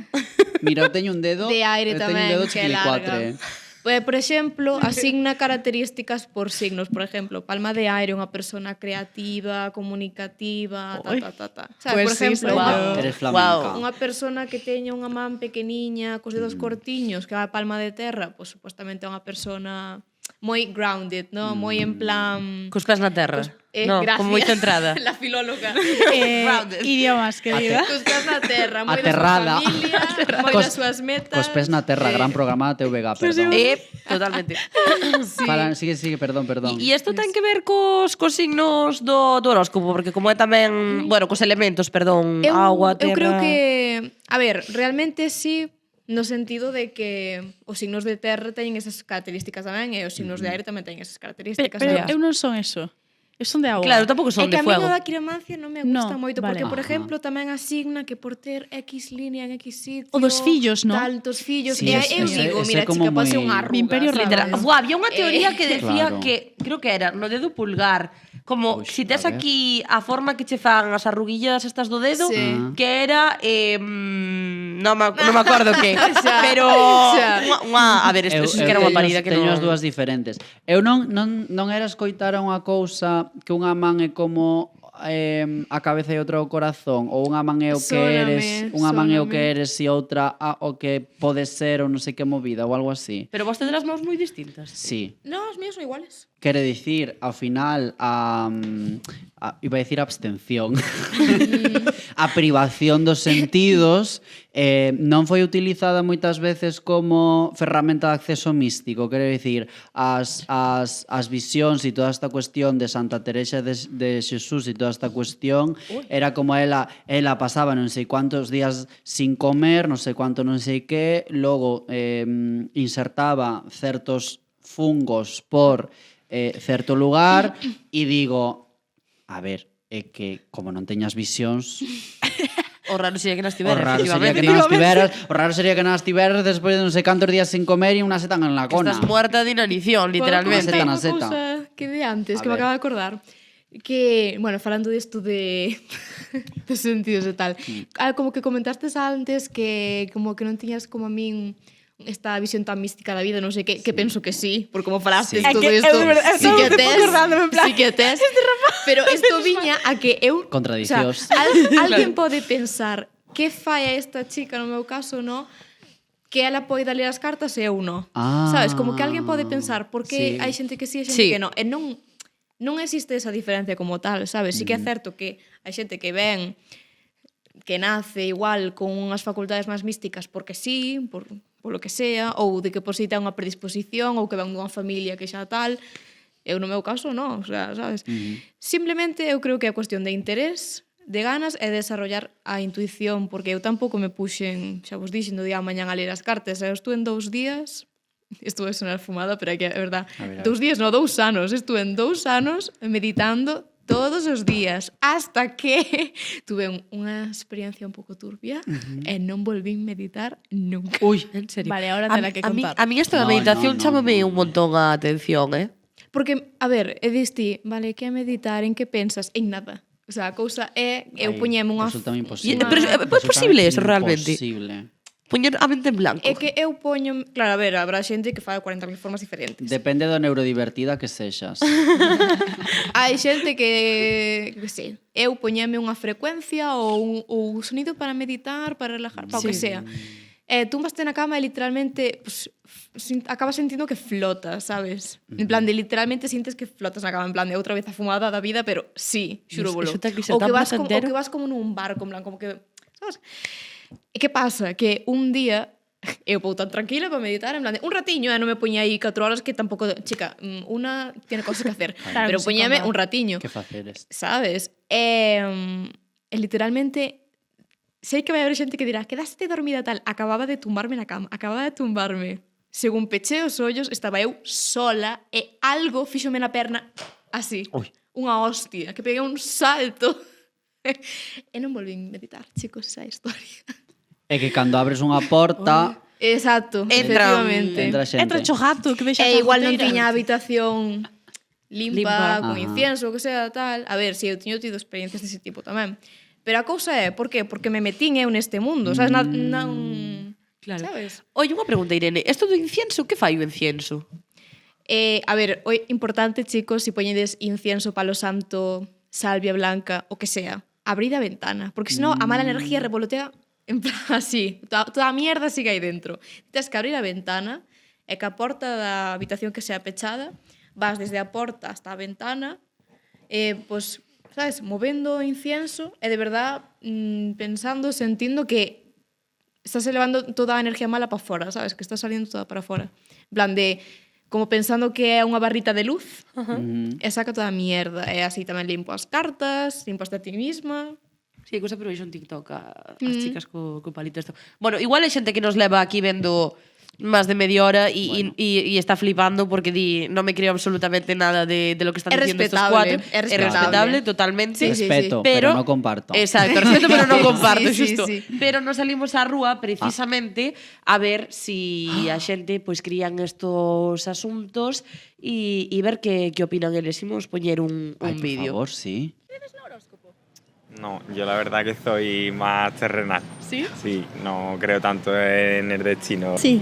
Mira, eu teño un dedo... de aire eu teño tamén, un dedo que é larga. chiquilicuatre. Por exemplo, asigna características por signos. Por exemplo, palma de aire, unha persona creativa, comunicativa, Oi. Sabes, Pues por sí, exemplo, soy unha, yo. Eres flamenca. unha persona que teña unha man pequeniña, cos dedos cortiños, que é a palma de terra, pues supuestamente é unha persona moi grounded, ¿no? Moi en plan... Cos pés na terra. No, gracias. con moita entrada. La filóloga. Grounded. Idiomas, querida. Cos pés na terra, moi Aterrada. da súa familia, moi das súas metas. Cos pés na terra, gran programa da TVG, perdón. Totalmente. Sí. Sigue, perdón. E isto ten que ver cos signos do horóscopo, porque como é tamén, bueno, cos elementos, perdón, agua, terra... Eu creo que, a ver, realmente sí, no sentido de que os signos de terra teñen esas características tamén e os signos de aire tamén teñen esas características. Pero sabes? eu non son eso. Eu son de agua. Claro, tampouco É son que de a mí fuego. no da quiromancia non me gusta No, moito, vale. porque, por Ajá. exemplo, tamén asigna que por ter X línea en X sitio... O dos fillos, ¿no? Tantos fillos. Sí, e ese- eu digo, ese mira, é como chica, pode ser moi- unha arruga. Mi imperio Literal. Rabal. Buah, había unha teoría que decía Claro. que, creo que era, no dedo pulgar, como Uy, si tes a ver. aquí a forma que che fan as arruguillas estas do dedo, Sí. que era non me acordo que, Xa, pero xa. a ver, isto sí que era unha parida que teño non... as dúas diferentes. Eu non era escoitar unha cousa que unha man é como a cabeza e outra o corazón, ou unha man é o que eres, unha man é o que eres e outra o que pode ser ou non sei que movida ou algo así. Pero vos tedes as mãos moi distintas. Sí. No, os míos son iguales. Quere dicir, ao final, iba a dicir abstención, a privación dos sentidos non foi utilizada moitas veces como ferramenta de acceso místico. Quere dicir, as visións e toda esta cuestión de Santa Teresa de Xesús e toda esta cuestión era como ela pasaba non sei cuántos días sin comer, non sei cuánto non sei que, logo insertaba certos fungos por certo lugar e digo, a ver, é que como non teñas visións, O raro sería que nas o tiveras, raro sería que non as tiveras despois de non sei cantos días sin comer e unha seta en la cona. Estás muerta de inanición, literalmente. Seta Unha na seta. cousa que de antes, A que me ver. acabo de acordar, que, bueno, falando disto de de sentidos e tal, como que comentastes antes que como que non tiñas como a min esta visión tan mística da vida, non sei que penso que sí, por como falaste Sí. todo É que isto, é verdade, sí que estamos tes, acordándome, en plan, sí que tes, pero isto viña a que eu, Contradicións. alguén pode pensar que fai a esta chica, no meu caso, no, que ela poida ler as cartas e eu non. Ah. Sabes, como que alguén pode pensar porque Sí. hai xente que sí e xente Sí. que non. E non existe esa diferencia como tal, sabes? Sí que é certo que hai xente que ven que nace igual con unhas facultades máis místicas porque sí, por lo que sea, ou de que por si ten unha predisposición ou que ven dunha familia que xa tal. Eu no meu caso non, o sea, sabes? Simplemente eu creo que é cuestión de interés, de ganas e de desarrollar a intuición, porque eu tampouco me puxen, xa vos dixen, do día a mañán a ler as cartas, eu estuve en 2 días, isto vai sonar fumada, pero é que é verdad, A ver. 2 días, non, 2 anos, estuve en 2 anos meditando todos os días, hasta que tuve unha experiencia un pouco turbia e non volvín meditar nunca. Ui, en serio. Vale, ahora te la que contar. A mí isto da No, meditación no, chámame no. un montón a atención, Porque, a ver, diste, vale, que é meditar, en que pensas? En nada. O sea, a cousa é, eu poñeme unha... Resulta imposible. Pero é posible eso, realmente? Imposible. Poñer a mente en blanco. É que eu poño... Claro, a ver, habrá xente que fai 40.000 formas diferentes. Depende do neurodivertida que sexas. Hai xente que sí, eu poñeme unha frecuencia ou un sonido para meditar, para relajar, para o que sea. Túmbaste na cama e literalmente pues, acabas sentindo que flotas, sabes? En plan de literalmente sintes que flotas na cama, en plan de outra vez a fumada da vida, pero sí, xuro bolo. Iso ten que ser Ou tan o placentero. que vas como nun barco, en plan, como que, sabes? E que pasa? Que un día eu vou tan tranquila para meditar, en plan de un ratiño, non me poñía aí 4 horas que tampouco, chica, una tiene cosas que hacer, Claro pero que se poñeme compra. un ratiño. Que faceres? Sabes? E literalmente sei que vai haber xente que dirá quedaste dormida tal, acababa de tumbarme na cama, acababa de tumbarme. Según peché os ollos, estaba eu sola e algo fíxome na perna así. Ui. Unha hostia, que peguei un salto. E non volvín meditar, chicos, esa historia. É que cando abres unha porta, Exacto, Entra- efectivamente. entra xente. Entra cho gato que deixa E igual non goteira. tiña a habitación limpa, Limpa. con Ajá. incienso, o que sea, tal. A ver, si eu tiño tido experiencias dese tipo tamén. Pero a cousa é, por qué? Porque me metín eu neste mundo, sabes? Non... Claro. Sabes? Oye, unha pregunta, Irene. Isto do incienso, que fai o incienso? A ver, o importante, chicos, si poñedes incienso, palo santo, salvia blanca, o que sea, abrid a ventana, porque senón a mala energía revolotea en plan así, toda a mierda sigue aí dentro. Tens que abrir a ventana e que a porta da habitación que sea pechada, vas desde a porta hasta a ventana, pues, sabes, movendo incienso e de verdad pensando, sentindo que estás elevando toda a energía mala para fora, sabes? Que está saliendo toda para fora. En plan de, como pensando que é unha barrita de luz, e saca toda a mierda. E así tamén limpo as cartas, limpo hasta a ti misma. Sí, cosa pero veixo en TikTok as chicas co palito isto. Bueno, igual hai xente que nos leva aquí vendo máis de media hora e está flipando porque di non me creo absolutamente nada de lo que están É diciendo estos respetable, cuatro. é respetable. Totalmente. Sí, sí, respeto, Pero- pero non comparto. Exacto, respeto pero non comparto, Sí, sí, xusto. sí. Pero nos salimos á rúa precisamente a ver si a xente pois crían estos asuntos e ver que opinan eles. Imos poñer un Ay, por vídeo. favor, sí. No, yo la verdad que soy más terrenal. ¿Sí? Sí, no creo tanto en el destino. Sí,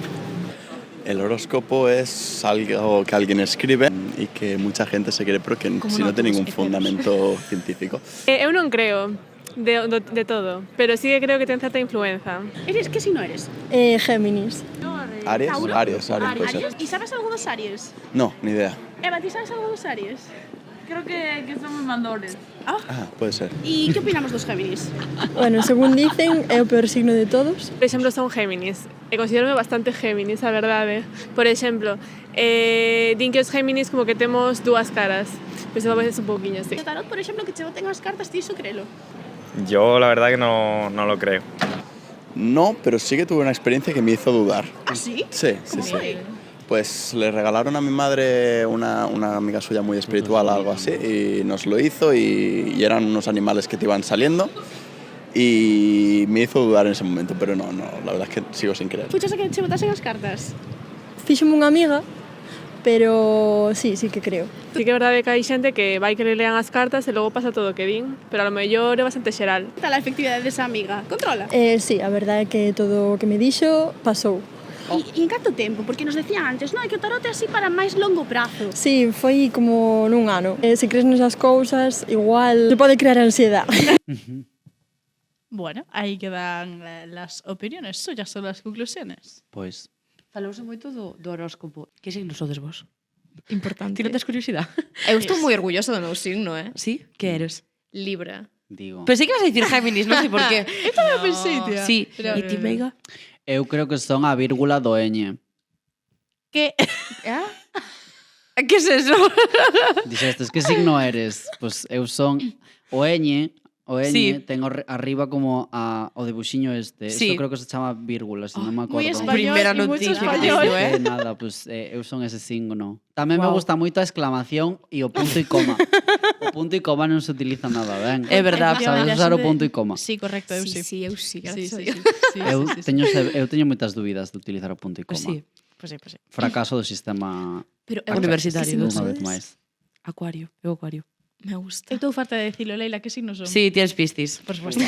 El horóscopo es algo que alguien escribe y que mucha gente se cree, pero que si no tiene ningún fundamento científico. Eu non creo de todo, pero sí que creo que ten certa influenza. ¿Qué signo eres? Géminis. ¿Aries? Tauro. Aries puede ser. ¿Y sabes algo dos Aries? No, ni idea. Eva, ¿tú sabes algo dos Aries? Creo que somos mandores. Ah, puede ser. ¿Y qué opinamos dos Géminis? Bueno, según dicen, é o peor signo de todos. Por exemplo, son Géminis. E considero bastante Géminis, a verdade. Por exemplo, din que os Géminis como que temos dúas caras. Pois a veces un pouquiño, sí. El tarot, por ejemplo, que te boten las cartas, ¿tú eso créelo? Yo la verdad que no lo creo. No, pero sí que tuve una experiencia que me hizo dudar. ¿Ah, sí? Sí, sí, sí. Pues le regalaron a mi madre una amiga suya muy espiritual, algo así, y nos lo hizo y eran unos animales que te iban saliendo y me hizo dudar en ese momento, pero no, la verdad es que sigo sin creer. ¿Escuchas a que te botasen las cartas? Fíxome unha amiga, pero sí que creo. Sí que é verdade que hai xente que vai que le lean as cartas e logo pasa todo o que din, pero a lo mellor é bastante xeral. ¿Qué tal la efectividad de esa amiga? ¿Controla? Sí, a verdade é que todo o que me dixo pasou. ¿Y en canto tempo? Porque nos decía antes, no, que o tarot é así para máis longo prazo. Sí, foi como nun ano. Se crees nesas cousas, igual se pode crear ansiedade. Bueno, ahí quedan las opiniones suyas sobre las conclusiones. Pois, Falouse moito do horóscopo. Que signo sodes vos? Importante. Ti non tes curiosidade? Eu estou moi orgullosa do meu signo, Sí? Que eres? Libra. digo. Pensei que ibas a dicir Géminis, non sei por qué. Esto me lo pensé, tía. Sí, Pero- e ti, Meiga? Eu creo que son a vírgula do ñ. Que Que es eso? Dixestes, que signo eres? Pois eu son o ñ, Sí. ten arriba como o debuxiño este. Sí. Eso creo que se chama vírgula, se non me acordo. muy español Primeira y mucho noticia que español. teño, Eh, nada, pues eu son ese signo. Tamén me Guau. gusta moito a exclamación e o punto e coma. O punto e coma non se utiliza nada ben. É verdad. Sabes usar o punto e coma. Sí, correcto, eu sí. Sí, eu sí, gracias a Dios. Eu teño moitas dúbidas de utilizar o punto e coma. Pues sí. Pues sí. Fracaso do sistema Pero Universitario, unha vez máis. Acuario, eu acuario. Me gusta. Eu estou farta de decirlo, Leila, que signos son? Sí, tienes pistis. por supuesto.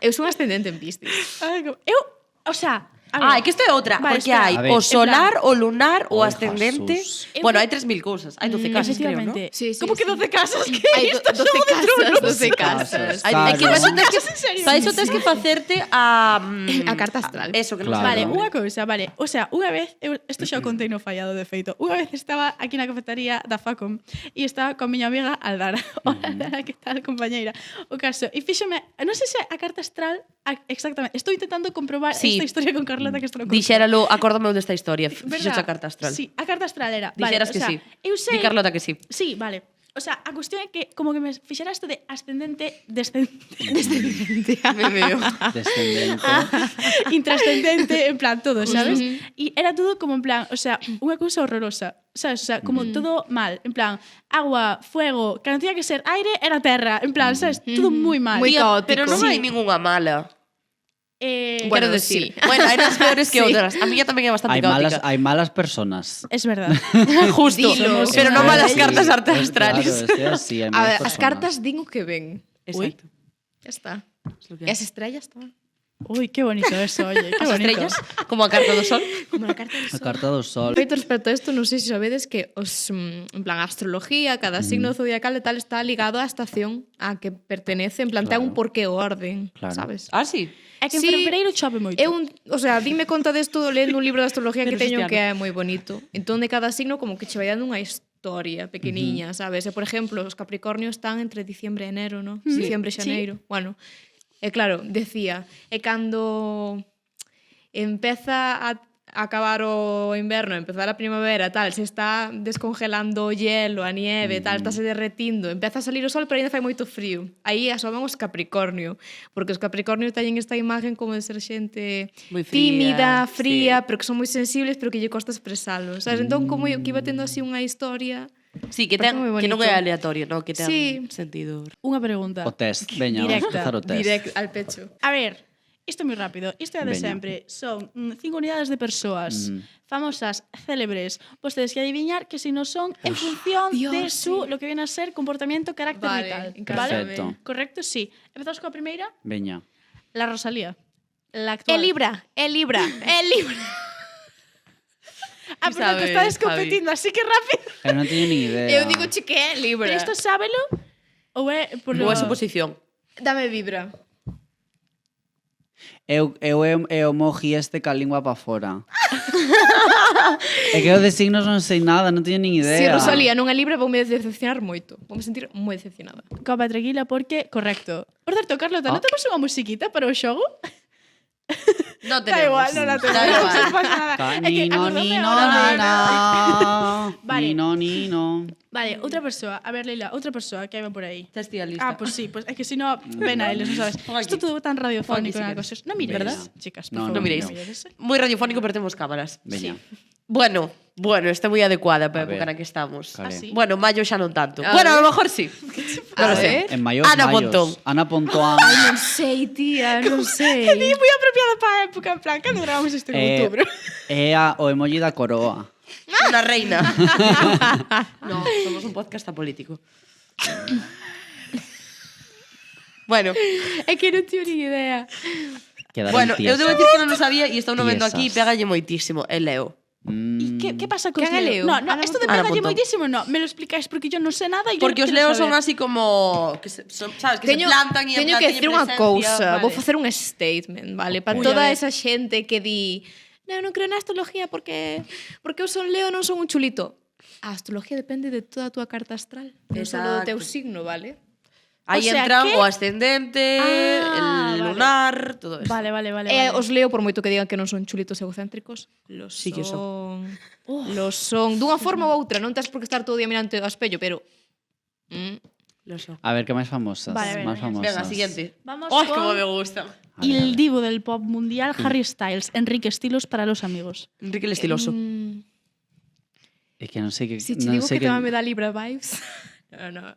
Eu son ascendente en Piscis. Ai, eu, o sea, Ah, é que isto é outra, Vale, porque espera. hai A ver. o solar, o lunar, o Ai, ascendente. Jesús. Bueno, hai 3000 cousas. Hai 12 casas, creo, ¿no? efectivamente. Sí, sí, ¿Cómo que sí. 12 casas? Que Hai 12 casas, 12 casas. Hai que para iso tens que, ¿En serio? para iso tens que facerte a A carta astral. Eso, que non Claro. sei. Vale, unha cousa, vale. O sea, unha vez, isto xa o contei no fallado de feito. Unha vez estaba aquí na cafetería da Facom e estaba con miña amiga Aldara. Hola, Aldara, que tal, compañeira? O caso, e fíxome, non sei se a carta astral, exactamente, estou intentando comprobar Sí. esta historia con Carlota que isto non contou. Dixéralo, acórdame desta historia. ¿Verdad? Fixo a carta astral. Sí, a carta astral era. Dixeras vale, que o sea, sí. Eu sei, Di Carlota que sí. Sí, vale. O sea, a cuestión é que como que me fixera isto de ascendente, descendente, Me veo. Descendente. intrascendente, en plan todo, ¿sabes? Y era todo como en plan, o sea, unha cousa horrorosa, ¿sabes? O sea, como todo mal, en plan, agua, fuego, que non tiña que ser aire, era terra, en plan, ¿sabes? Todo moi mal. Moi Tía, caótico. pero non Sí. hai ningunha mala. Quero Bueno, decir. sí. Bueno, hai nas peores que Sí. outras. A miña tamén é bastante caótica. Hai malas personas. Es verdad. Justo. Dilo. Pero non malas Sí, cartas Claro, astrales. así, hai A malas ver, as personas. cartas din o que ven. Exacto. Ya está. Es lo que E hai. as estrellas tamén. Uy, qué bonito eso, oye, qué As bonito. estrellas, como a carta do sol. Como a carta A del sol. carta do sol. Feito respecto a isto, non sei se sabedes que en plan, a astrología, cada signo zodiacal e tal está ligado á estación a que pertenece, en plan, ten un porqué o orden, Claro. sabes? Ah, sí. É que en Sí, febreiro chove moito. O sea, dime conta desto lendo un libro de astrología que Pero teño cristiano. que é moi bonito. Entón, de cada signo como que che vai dando unha historia pequeniña, sabes? E, por exemplo, os Capricornios están entre diciembre e enero, ¿no? Diciembre e xaneiro. Bueno, e claro, decía, e cando empeza a acabar o inverno, empezar a primavera, tal, se está descongelando o hielo, a nieve, tal, está se derretindo, empeza a salir o sol, pero ainda fai moito frío. Aí asoman os Capricornio, porque os Capricornios teñen esta imagen como de ser xente Moi fría, tímida, fría, sí. pero que son moi sensibles, pero que lle costa expresalo, sabes? Entón, como que iba tendo así unha historia. Sí, que, Parece moi que non bonito. é aleatorio, no? Que ten Sí. sentido. Unha pregunta. O test, veña, vamos a Directa, empezar o test. Direct al pecho. A ver, isto é moi rápido. Isto é de Veña. sempre. Son 5 unidades de persoas famosas, célebres. Vostedes que adiviñar que si no son en función Dios, de su, sí. lo que viene a ser comportamiento, carácter Vale, vital. encárgame. Perfecto. Correcto, sí. Empezamos con a primeira. Veña. La Rosalía. La É actual. Libra, é Libra, é Libra. Ah, Ti pero te sabes, estás competindo así que rápido. Eu non teño ni idea. Eu digo che que é Libra. Pero isto sábelo ou é por Boa suposición. Dame Vibra. Eu é o moji este ca lingua pa fora. É que eu de signos non sei nada, non teño nin idea. Se Rosalía non é Libra, voume decepcionar moito. Voume sentir moi decepcionada. Copa tranquila porque correcto. Por certo, Carlota, non temos unha musiquita para o xogo? No Da igual, non la Da tenemos. igual. Non pasa nada. É que Nino, acordoume nino, agora de- nana. Vale. Nino, nino. Vale, outra persoa. A ver, Leila, outra persoa que hai por aí. Estás tía lista. Ah, pues sí, pues es que si no, ven a él, ¿no sabes? Pon aquí. Esto todo tan radiofónico, Pon aquí, si una quieres. cosa. No miréis, ¿Verdad? chicas, No, por favor. No miréis. miréis. Moi radiofónico, pero temos cámaras. Veña. Bueno, está moi adecuada para a A ver. época na que estamos. Cale. Ah, sí? Bueno, maio xa non tanto. A Bueno, a ver. lo mejor sí. Non lo sé. ver. En mayos, Ana mayos. Pontón. Ana Pontón. Non sei, tía, non sei. Sí, muy apropiado para la época, en plan, ¿cuándo grabamos esto en octubre? É o emoji da coroa. Una reina. No, somos un podcast apolítico. Bueno, É que non teño ni idea. Quedaron bueno, eu tiesas. debo dicir que non o sabía e estou no vendo aquí e Tiesas. pegalle moitísimo. É Leo. ¿Y qué pasa con ¿Quién los es Leo? Leo? No, no, Ana esto de Ana pegarlle Pontón. moitísimo, no. Me lo explicáis porque yo no sé nada y yo Porque os quiero leos son saber. así como que sabes, que Teño, se plantan e en teño plan que teñen decir unha presencia. cousa, vou Vale. facer un statement, vale? Para Uy, toda a ver. esa xente que di non creo na astrología porque eu son Leo, non son un chulito. A astrología depende de toda a túa carta astral, non só do teu Exacto. signo, vale? Aí O sea entran que- o ascendente, Ah, el vale. lunar, todo eso. Vale, vale, vale. E vale. os Leo, por moito que digan que non son chulitos egocéntricos, los Sí que son. Los son. Dunha forma ou outra, non tens por que estar todo o día mirando ao espello, pero... Lo son. A ver, que máis famosas? Vale, máis venga, famosas. Venga, siguiente. Vamos ¡Ay, con- cómo me gusta! Y el divo del pop mundial, Harry Styles, Enrique Estilos para los amigos. Enrique el estiloso. É que non sei que... Si te non digo sei que tamén me dá Libra vibes. No.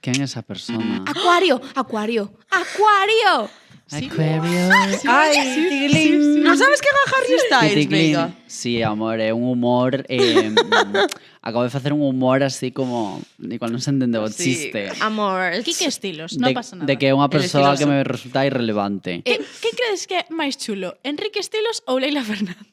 Quen é esa persona? Acuario, Acuario, Acuario. Aquarius. Ai, tiglín. ¿No sabes que haga Harry Styles, Tiglín. venga? Sí, amor, é un humor... acabo de facer un humor así como... Igual non se entende o Sí. chiste. Amor. Quique Estilos, no de, pasa nada. de que é unha El persoa que estiloso. me resulta irrelevante. ¿Qué crees que é máis chulo? Enrique Estilos ou Leila Fernández?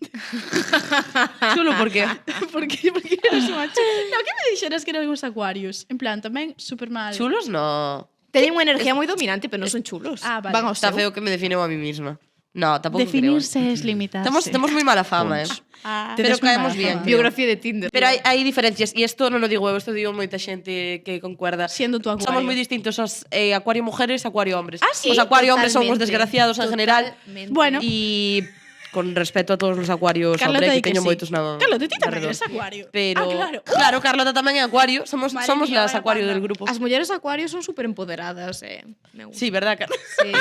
Chulo, ¿por qué? porque eres unha chulo. No, que me dixeras que eran os Aquarius? En plan, tamén super mal. ¿Chulos? No. Teñen unha energía moi dominante, pero non son chulos. Ah, vale. Van ao Está seu. feo que me define a mí misma. No, tampoco Definirse es limitarse. Tenemos muy mala fama, ¿eh? Ah, Pero tedes moi caemos mala bien. fama. Biografía de Tinder. Pero hai diferencias, e isto non o digo eu, isto digo moita xente que concuerda. Siendo tu Acuario. Somos moi distintos os acuario mujeres, acuario hombres. Ah, sí, Os acuario hombres son os totalmente, desgraciados en general. totalmente. Bueno. Y con respeto a todos os acuarios Carlota hombre, di que teño sí. moitos na Carlota, ti tamén alrededor. eres Acuario. Pero Ah, claro. claro, Carlota tamén é acuario, somos Madre somos mía, las vaya acuario panda. del grupo. As mulleres Acuario son super empoderadas, me gusta. Sí, verdad, Carlota. Sí.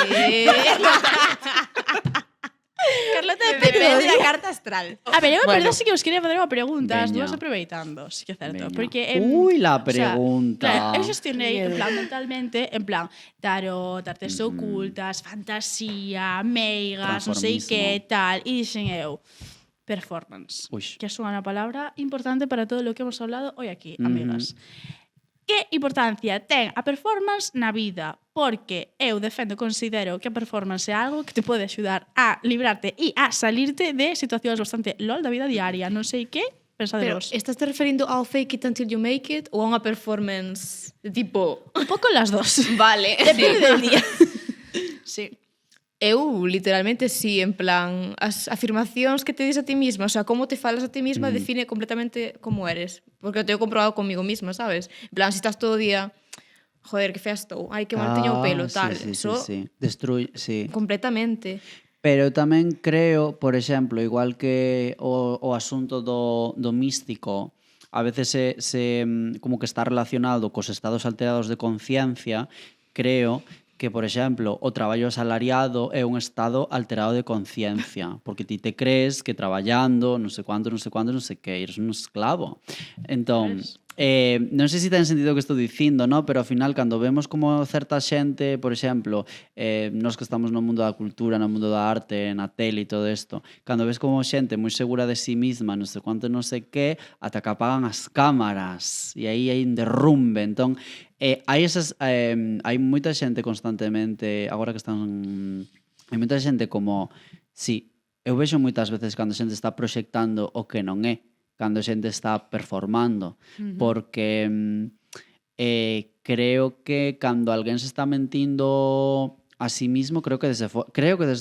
Carlota Depende da carta astral. A ver, eu Bueno. bueno. sí que os quería facer unha pregunta, as Veña. dúas aproveitando, sí que é certo. Veña. Porque, Ui, la o sea, pregunta. claro, eu xestionei, en plan, mentalmente, en plan, tarot, artes ocultas, fantasía, meigas, non sei que, tal, e dixen eu, performance, Ui. que é unha palabra importante para todo o que hemos hablado hoy aquí, amigas. Que importancia ten a performance na vida? Porque eu defendo, considero que a performance é algo que te pode axudar a librarte e a salirte de situacións bastante lol da vida diaria. Non sei que, pensade Pero, vos. estás te referindo ao fake it until you make it ou a unha performance de tipo... Un pouco las dos. Vale. Depende del día. Sí. Eu, literalmente, sí, en plan, as afirmacións que te dis a ti misma, o sea, como te falas a ti misma define completamente como eres. Porque eu te he comprobado conmigo misma, sabes? En plan, si estás todo o día, joder, que fea estou, ai, que mal teño o pelo, tal. Sí, Eso, sí. Destrui, sí. completamente. Pero eu tamén creo, por exemplo, igual que o asunto do místico, a veces como que está relacionado cos estados alterados de conciencia, creo que, por exemplo, o traballo asalariado é un estado alterado de conciencia, porque ti te crees que traballando, non sei cuánto, non sei que, eres un esclavo. Entón, non sei se ten sentido o que estou dicindo, no? Pero ao final, cando vemos como certa xente, por exemplo, nós que estamos no mundo da cultura, no mundo da arte, na tele e todo isto, cando ves como xente moi segura de sí misma, non sei cuánto, non sei que, ata que apagan as cámaras e aí hai un derrumbe. Entón, hai moita xente constantemente, agora que están, hai moita xente como, sí, eu vexo moitas veces cando a xente está proxectando o que non é, cando a xente está performando, porque creo que cando alguén se está mentindo a sí mismo, creo que desde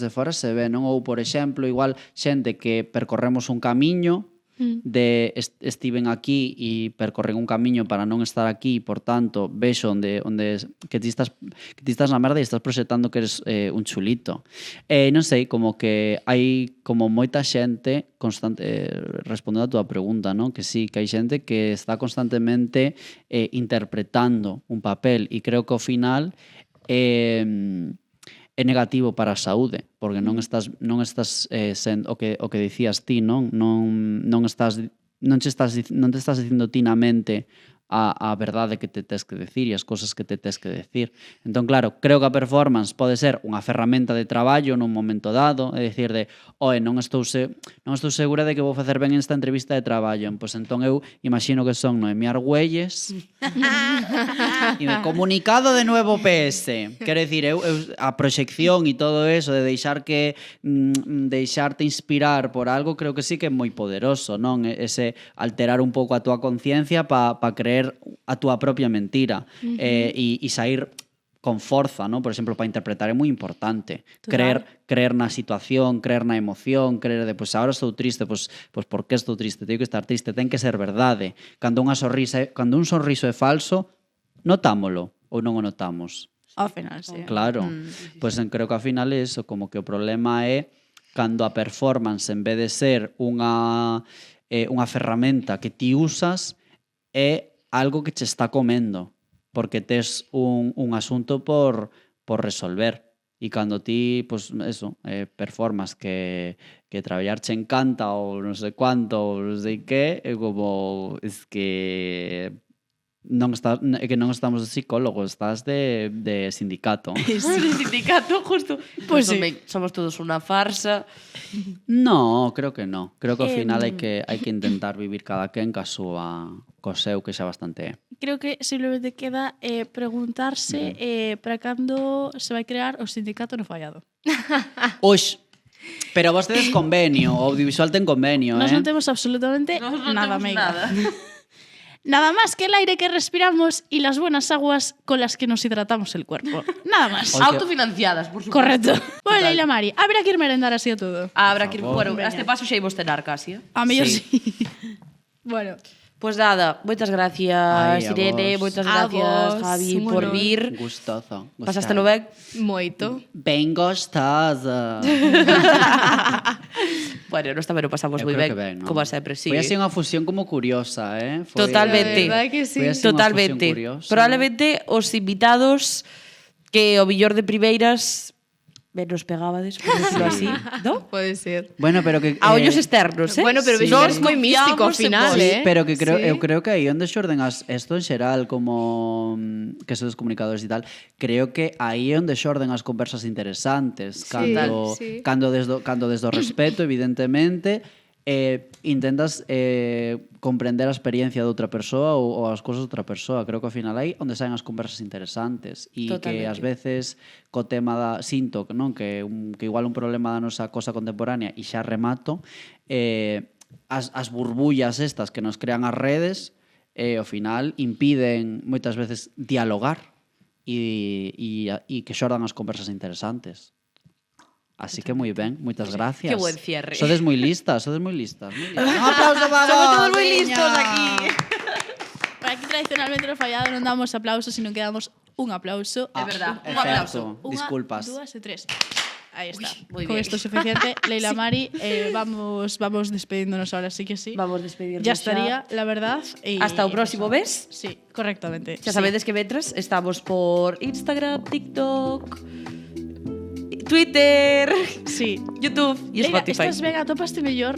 fora se ve, non? Ou, por exemplo, igual xente que percorremos un camiño, de estiven aquí e percorren un camiño para non estar aquí, por tanto, vexo onde que ti estás na merda e estás proxectando que eres un chulito. Non sei, como que hai como moita xente constante, respondendo a túa pregunta, non? Que sí, que hai xente que está constantemente interpretando un papel e creo que ao final é negativo para a saúde, porque non estás sendo o que dicías ti, non te estás dicindo ti na mente a verdade que te tes que decir e as cosas que te tes que decir. Entón, claro, creo que a performance pode ser unha ferramenta de traballo nun momento dado, é dicir, non estou segura de que vou facer ben esta entrevista de traballo, pois entón eu imagino que son Noemí Argüelles e me comunicado de nuevo PS. Quero dicir, eu a proxección e todo eso de deixarte inspirar por algo, creo que sí que é moi poderoso, non? Ese alterar un pouco a túa conciencia para creer a túa propia mentira e sair con forza, ¿no? Por exemplo, para interpretar é moi importante. Creer na situación, creer na emoción, creer de, ahora estou triste, pois por que estou triste? Teño que estar triste, ten que ser verdade. Cando un sorriso é falso, notámolo ou non o notamos? Ao final, sí. Claro. Pois creo que ao final é eso, como que o problema é cando a performance, en vez de ser unha ferramenta que ti usas, é algo que che está comendo, porque tes un asunto por resolver. E cando ti, pues eso, performas que traballar che encanta ou non sei cuánto, ou non sei que, é como, es que non estamos de psicólogo, estás de sindicato. Sí, de sindicato, justo. Pues tamén somos todos unha farsa. No, creo que no. Creo que ao final hai que intentar vivir cada quen co seu, que xa bastante é. Creo que simplemente queda preguntarse para cando se vai crear o sindicato no Fallado. Oix, pero vos tedes convenio, o audiovisual ten convenio, Nos non temos absolutamente nada, meiga. Nada más que el aire que respiramos y las buenas aguas con las que nos hidratamos el cuerpo. Nada más. Autofinanciadas, por supuesto. Correcto. Bueno, Leila Mari, habrá que ir merendar así a todo. Habrá que ir, bueno, a este paso xa imos tenar casi, A mellor sí. Bueno. Pues nada, moitas gracias, Irene, moitas gracias, Javi, por vir. Gustoso. Pasástelo ben? Moito. Ben gostosa. Bueno, nós tamén o pasamos moi ben, como sempre, sí. Foi así unha fusión como curiosa, Totalmente. La verdad que sí. Totalmente. Probablemente os invitados que o millor de primeiras menos pegábades, por decirlo así, ¿no? Pode ser. Bueno, pero que... A ollos externos, Bueno, pero Sí. vexo que Nos é moi místico ao confiamos en final, vos. Pero que creo, Sí. eu creo que aí onde xorden isto en xeral como que sodes comunicadores e tal, creo que aí é onde xorden as conversas interesantes, cando sí. cando desde o respeto, evidentemente, intentas comprender a experiencia de outra persoa ou as cousas de outra persoa. Creo que ao final aí onde saen as conversas interesantes e que Totalmente. ás veces co tema da sinto, non, que igual un problema da nosa cosa contemporánea e xa remato, as burbullas estas que nos crean as redes ao final impiden moitas veces dialogar e que xordan as conversas interesantes. Así que moi ben, moitas gracias. Qué buen cierre. Sodes moi listas, sodes moi listas. Un aplauso para Somos vos, todos moi niña. listos aquí. Para aquí tradicionalmente no Fallado non damos aplausos, sino que damos un aplauso. É verdad, É un aplauso. certo, disculpas. 2 e 3. Ahí está. Muy Con bien. esto es suficiente. Leila Mari, vamos despediéndonos ahora, sí que sí. Vamos a despedirnos Ya estaría, la verdad. Y, Hasta o próximo mes. Sí, correctamente. Xa sabedes que mentras estamos por Instagram, TikTok, Twitter, Sí. YouTube e Leila, Spotify. estás ben, atopaste mellor.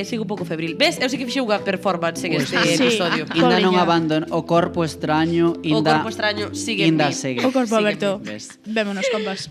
Sigo un pouco febril. Ves? Eu sei que fixei unha performance en este sí. episodio. Inda non Coleña. abandono o corpo extraño, O corpo extraño sigue en inda mí. segue. O corpo Sígueme. aberto. Ves. Vémonos, compas.